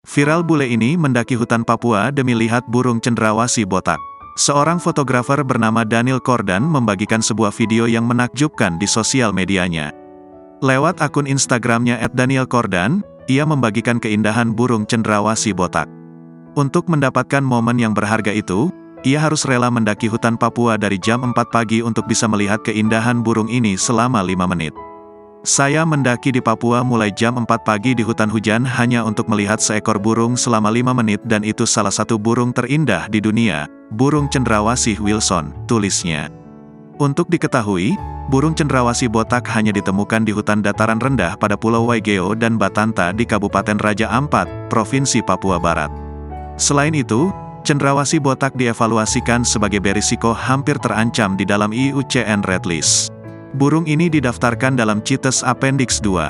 Viral bule ini mendaki hutan Papua demi lihat burung cendrawasih botak. Seorang fotografer bernama Daniel Cordan membagikan sebuah video yang menakjubkan di sosial medianya. Lewat akun Instagramnya @danielcordan, ia membagikan keindahan burung cendrawasih botak. Untuk mendapatkan momen yang berharga itu, ia harus rela mendaki hutan Papua dari jam 4 pagi untuk bisa melihat keindahan burung ini selama 5 menit. Saya mendaki di Papua mulai jam 4 pagi di hutan hujan hanya untuk melihat seekor burung selama 5 menit dan itu salah satu burung terindah di dunia, burung cendrawasih Wilson, tulisnya. Untuk diketahui, burung cendrawasih botak hanya ditemukan di hutan dataran rendah pada Pulau Waigeo dan Batanta di Kabupaten Raja Ampat, Provinsi Papua Barat. Selain itu, cendrawasih botak dievaluasikan sebagai berisiko hampir terancam di dalam IUCN Red List. Burung ini didaftarkan dalam CITES Appendix 2.